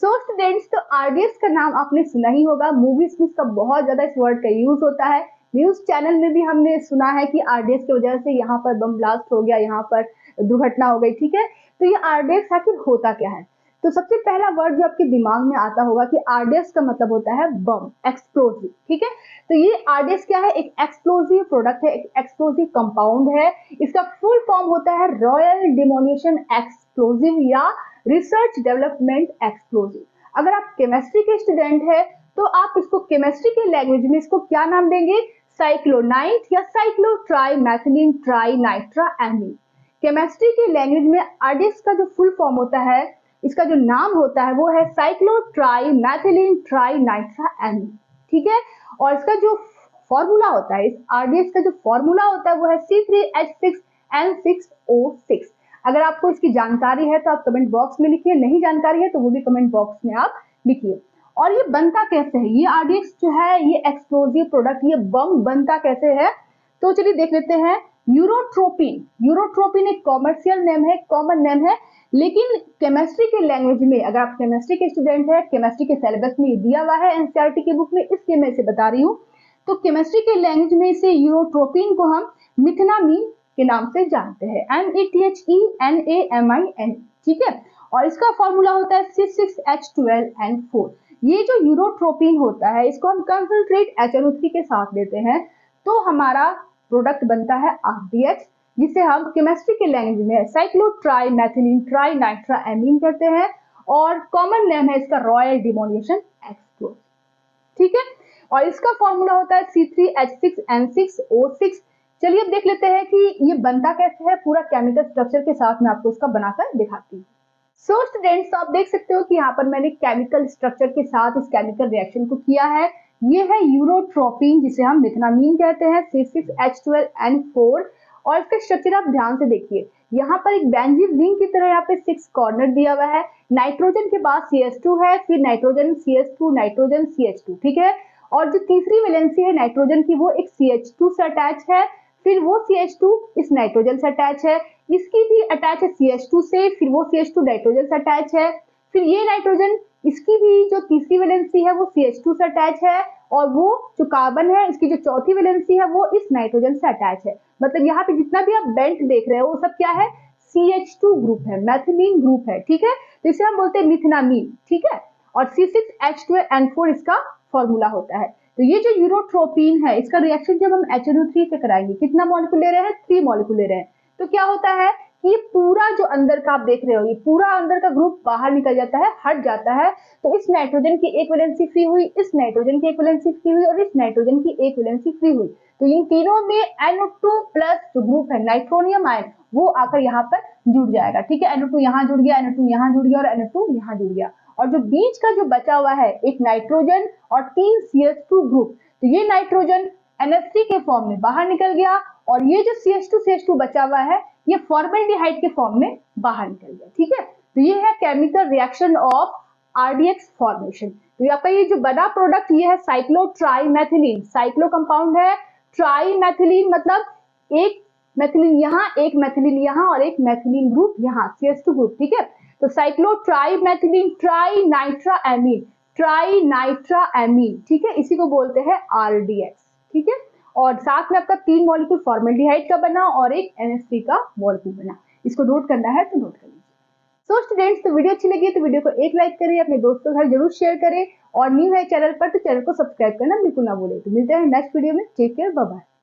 So students, तो RDX का नाम आपने सुना ही होगा। मूवीज में इसका बहुत ज्यादा इस वर्ड का यूज होता है। न्यूज चैनल में भी हमने सुना है कि आरडीएक्स की वजह से यहाँ पर बम ब्लास्ट हो गया, यहाँ पर दुर्घटना हो गई। ठीक है, तो ये आरडीएक्स आखिर होता क्या है? तो सबसे पहला वर्ड जो आपके दिमाग में आता होगा कि आरडीएक्स का मतलब होता है बम, एक्सप्लोजिव। ठीक है, तो ये आरडीएक्स क्या है? एक एक्सप्लोजिव प्रोडक्ट है, एक एक्सप्लोजिव कंपाउंड है। इसका फुल फॉर्म होता है रॉयल डिमोनिशन एक्सप्लोजिव या रिसर्च डेवलपमेंट एक्सप्लोजिव। अगर आप केमिस्ट्री के स्टूडेंट है तो आप इसको केमिस्ट्री के लैंग्वेज में इसको क्या नाम देंगे? साइक्लोनाइट या साइक्लोट्राइमेथिलीन ट्राइनाइट्राएमीन। केमिस्ट्री के लैंग्वेज में आरडीएक्स का जो फुल फॉर्म होता है, इसका जो नाम होता है वो है साइक्लोट्राइमेथिलीन ट्राइनाइट्राएमीन। ठीक है, और इसका जो फॉर्मूला होता है, इस आरडीएक्स का जो फॉर्मूला होता है वो है C3H6N6O6। अगर आपको इसकी जानकारी है तो आप कमेंट बॉक्स में लिखिए, नहीं जानकारी है तो वो भी कमेंट बॉक्स में आप लिखिए। और ये बनता कैसे है? ये आरडीएक्स जो है, ये एक्सप्लोजिव प्रोडक्ट, ये बम बनता कैसे है? तो चलिए देख लेते हैं। यूरोट्रोपिन, यूरोट्रोपिन एक कॉमर्शियल नेम है, कॉमन नेम है, लेकिन केमिस्ट्री के लैंग्वेज में, अगर आप केमिस्ट्री के स्टूडेंट है, केमिस्ट्री के सिलेबस में दिया हुआ है एनसीईआरटी की बुक में, इसलिए मैं इसे बता रही हूँ। तो केमिस्ट्री के लैंग्वेज में इसे यूरोट्रोपिन को हम मिथनामीन के नाम से जानते हैं, METHENAMIN। ठीक है, और इसका फॉर्मूला होता है C6H12N4। ये जो यूरोट्रोपिन होता है, इसको हम कंसंट्रेट HNO3 के साथ लेते हैं तो हमारा प्रोडक्ट बनता है आरडीएक्स, जिसे हम केमिस्ट्री के लैंग्वेज में साइक्लोट्राइमेथिलीन ट्राइनाइट्राएमीन कहते हैं, और कॉमन नेम है इसका रॉयल डिमोनिशन एक्सप्लोजिव। ठीक है, और इसका फॉर्मूला होता है C3H6N6O6। चलिए अब देख लेते हैं कि ये बनता कैसे है। पूरा केमिकल स्ट्रक्चर के साथ मैं आपको इसका बनाकर दिखाती हूँ। सो स्टूडेंट्स, आप देख सकते हो कि यहाँ पर मैंने केमिकल स्ट्रक्चर के साथ इस केमिकल रिएक्शन को किया है। ये है यूरोट्रोपिन, जिसे हम मिथनामीन कहते हैं, C6H12N4। और इसका स्ट्रक्चर आप ध्यान से देखिए, यहाँ पर एक बेंजीन रिंग की तरह यहाँ पे 6 कॉर्नर दिया हुआ है। नाइट्रोजन के बाद CH2 है, फिर नाइट्रोजन CH2, नाइट्रोजन CH2। ठीक है, और जो तीसरी वैलेंसी है नाइट्रोजन की, वो एक CH2 से अटैच है, फिर वो CH2 इस नाइट्रोजन से अटैच है, इसकी भी अटैच है CH2 से, फिर वो CH2 नाइट्रोजन से अटैच है, फिर ये नाइट्रोजन, इसकी भी जो तीसरी वैलेंसी है वो CH2 से अटैच है, और वो जो कार्बन है, इसकी जो चौथी वैलेंसी है वो इस नाइट्रोजन से अटैच है। मतलब यहाँ पे जितना भी आप बेंट देख रहे हो वो सब क्या है? CH2 ग्रुप है, मैथिलीन ग्रुप है। ठीक है, तो इसे हम बोलते हैं मिथनामीन। ठीक है, और C6H12N4 इसका फॉर्मूला होता है। तो ये जो यूरोट्रोपिन है, इसका रिएक्शन जब हम HNO3 से कराएंगे, कितना मॉलिक्यूल ले रहे हैं? 3 मॉलिक्यूल ले रहे हैं। तो क्या होता है कि ये पूरा जो अंदर का आप देख रहे हो, ये पूरा अंदर का ग्रुप बाहर निकल जाता है, हट जाता है। तो इस नाइट्रोजन की एक वैलेंसी फ्री हुई, इस नाइट्रोजन की एक वैलेंसी फ्री हुई, और इस नाइट्रोजन की एक वैलेंसी फ्री हुई। तो इन तीनों में NO2 प्लस जो ग्रुप है, नाइट्रोनियम आयन, वो आकर यहाँ पर जुड़ जाएगा। ठीक है, NO2 यहाँ जुड़ गया, NO2 यहाँ जुड़ गया, और NO2 यहाँ जुड़ गया। और जो बीच का जो बचा हुआ है, एक नाइट्रोजन और 3 CH2 ग्रुप, तो ये नाइट्रोजन NH3 के फॉर्म में बाहर निकल गया, और ये जो CH2 बचा हुआ है, ये फॉर्मल्डिहाइड के फॉर्म में बाहर निकल गया। ठीक है, तो ये है chemical reaction of RDX formation. तो ये आपका ये जो बना प्रोडक्ट, ये है साइक्लोट्राइमेथिलीन। साइक्लो कंपाउंड है, ट्राइमेथिलीन मतलब एक मेथिलीन यहाँ, एक मेथिलीन यहाँ, और एक मेथिलीन ग्रुप यहाँ, CH2 ग्रुप। ठीक है, तो साइक्लोट्राइमेथिलीन ट्राइनाइट्राएमीन, ट्राइनाइट्राएमीन। ठीक है, इसी को बोलते हैं आरडीएक्स। ठीक है, और साथ में आपका 3 मॉलिक्यूल फॉर्मल्डिहाइड का बना और एक NH3 का मॉलिक्यूल बना। इसको नोट करना है तो नोट कर लीजिए। सो स्टूडेंट्स, तो वीडियो अच्छी लगी तो वीडियो को एक लाइक करें, अपने दोस्तों के साथ जरूर शेयर करें, और न्यू है चैनल पर तो चैनल को सब्सक्राइब करना बिल्कुल ना भूलें। तो मिलते हैं नेक्स्ट वीडियो में। Take care, bye bye.